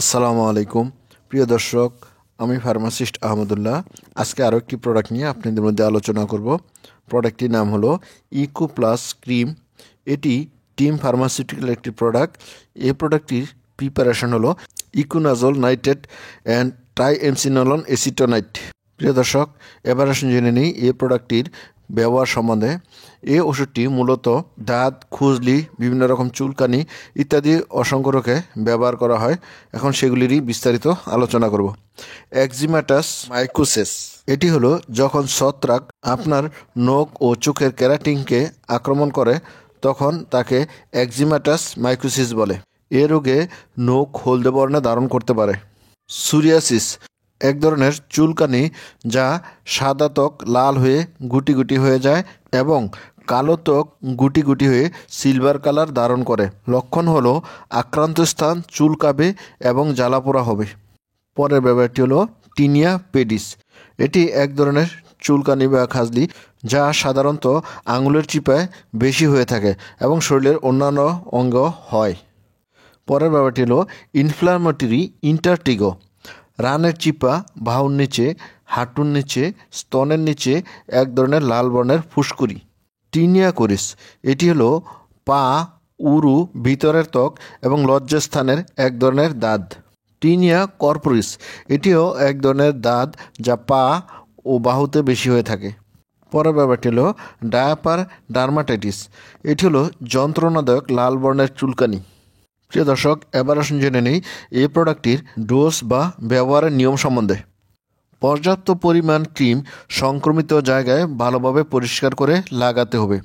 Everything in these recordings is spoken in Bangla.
আসসালামু আলাইকুম প্রিয় দর্শক, আমি ফার্মাসিস্ট আহমদুল্লাহ। আজকে আরও একটি প্রোডাক্ট নিয়ে আপনাদের মধ্যে আলোচনা করব। প্রোডাক্টটির নাম হলো ইকো প্লাস ক্রিম। এটি টিম ফার্মাসিউটিক্যাল একটি প্রোডাক্ট। এই প্রোডাক্টটির প্রিপারেশন হলো ইকোনাজল নাইট্রেট অ্যান্ড ট্রাইএমসিনোলন এসিটোনাইট। প্রিয় দর্শক, এবার আসুন জেনে নিই এই প্রোডাক্টটির ব্যবহার সম্বন্ধে। এই ওষুধটি মূলত দাঁত, খুজলি, বিভিন্ন রকম চুলকানি ইত্যাদি অসংখ্য রোগে ব্যবহার করা হয়। এখন সেগুলিরই বিস্তারিত আলোচনা করব। এক্সিমাটাস মাইকোসিস, এটি হলো যখন ছত্রাক আপনার নখ ও চোখের কেরাটিনকে আক্রমণ করে তখন তাকে এক্সিমাটাস মাইকোসিস বলে। এ রোগে নখ হলদে বর্ণে ধারণ করতে পারে। সোরিয়াসিস, এক ধরনের চুলকানি যা সাদা ত্বক লাল হয়ে গুটি গুটি হয়ে যায় এবং কালো ত্বক গুটি গুটি হয়ে সিলভার কালার ধারণ করে। লক্ষণ হলো আক্রান্ত স্থান চুলকাবে এবং জ্বালাপোড়া হবে। পরের ব্যাপারটি হলো টিনিয়া পেডিস। এটি এক ধরনের চুলকানি বা খাজলি যা সাধারণত আঙুলের চিপায় বেশি হয়ে থাকে এবং শরীরের অন্যান্য অঙ্গ হয়। পরের ব্যাপারটি হলো ইনফ্লামেটরি ইন্টারটিগো। রানের চিপা, বাহুর নিচে, হাঁটুর নিচে, স্তনের নিচে এক ধরনের লাল বর্ণের ফুসকুড়ি। টিনিয়া কোরিস, এটি হলো পা, উরু, ভিতরের ত্বক এবং লজ্জাস্থানের এক ধরনের দাঁত। টিনিয়া কর্পোরিস, এটিও এক ধরনের দাঁত যা পা ও বাহুতে বেশি হয়ে থাকে। পরের ব্যাপারটি হলো ডায়াপার ডার্মাটাইটিস। এটি হলো যন্ত্রণাদায়ক লাল বর্ণের চুলকানি। প্রিয় দর্শক, এবার আসুন জেনে নিই এই প্রোডাক্টটির ডোজ বা ব্যবহারের নিয়ম সম্বন্ধে। পর্যাপ্ত পরিমাণ ক্রিম সংক্রমিত জায়গায় ভালোভাবে পরিষ্কার করে লাগাতে হবে।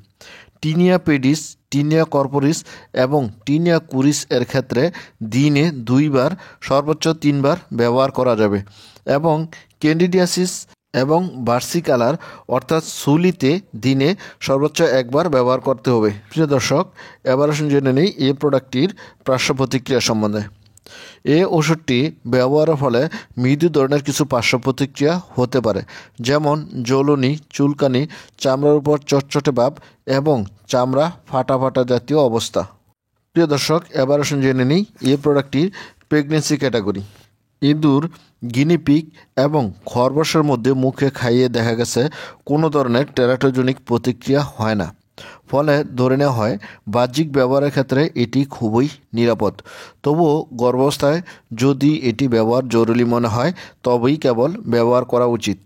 টিনিয়া পেডিস, টিনিয়া কর্পোরিস এবং টিনিয়া কুরিস এর ক্ষেত্রে দিনে 2 বার, সর্বোচ্চ 3 বার ব্যবহার করা যাবে এবং ক্যান্ডিডিয়াসিস এবং ভার্সিকালার অর্থাৎ সুলিতে দিনে সর্বোচ্চ 1 বার ব্যবহার করতে হবে। প্রিয় দর্শক, এবার আসুন জেনে নিই এই প্রোডাক্টটির পার্শ্ব প্রতিক্রিয়া সম্বন্ধে। এই ওষুধটি ব্যবহারের ফলে মৃদু ধরনের কিছু পার্শ্ব প্রতিক্রিয়া হতে পারে, যেমন জ্বলুনি, চুলকানি, চামড়ার উপর চটচটে ভাব এবং চামড়া ফাটা ফাটা জাতীয় অবস্থা। প্রিয় দর্শক, এবার আসুন জেনে নিই এই প্রোডাক্টটির প্রেগনেন্সি ক্যাটাগরি। ইঁদুর, গিনিপিগ এবং খরগোশের মধ্যে মুখে খাইয়ে দেখা গেছে কোনো ধরনের টেরাটোজেনিক প্রতিক্রিয়া হয় না। ফলে ধরে নেওয়া হয় বাহ্যিক ব্যবহারের ক্ষেত্রে এটি খুবই নিরাপদ। তবুও গর্ভাবস্থায় যদি এটি ব্যবহার জরুরি মনে হয় তবেই কেবল ব্যবহার করা উচিত।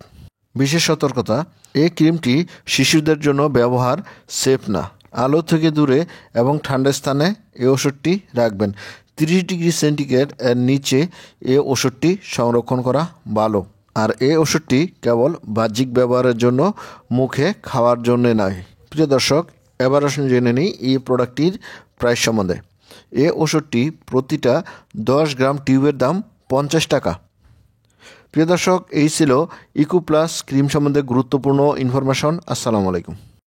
বিশেষ সতর্কতা, এই ক্রিমটি শিশুদের জন্য ব্যবহার সেফ না। আলো থেকে দূরে এবং ঠান্ডা স্থানে এই ওষুধটি রাখবেন। 30 ডিগ্রি সেন্টিগ্রেড এর নিচে এই ওষুধটি সংরক্ষণ করা ভালো। আর এই ওষুধটি কেবল বাহ্যিক ব্যবহারের জন্য, মুখে খাওয়ার জন্য নয়। প্রিয় দর্শক, এবার আসুন জেনে নিই এই প্রোডাক্টটির প্রাইস সম্বন্ধে। এই ওষুধটি প্রতিটা 10 গ্রাম টিউবের দাম 50 টাকা। প্রিয় দর্শক, এই ছিল ইকো প্লাস ক্রিম সম্বন্ধে গুরুত্বপূর্ণ ইনফরমেশন। আসসালামু আলাইকুম।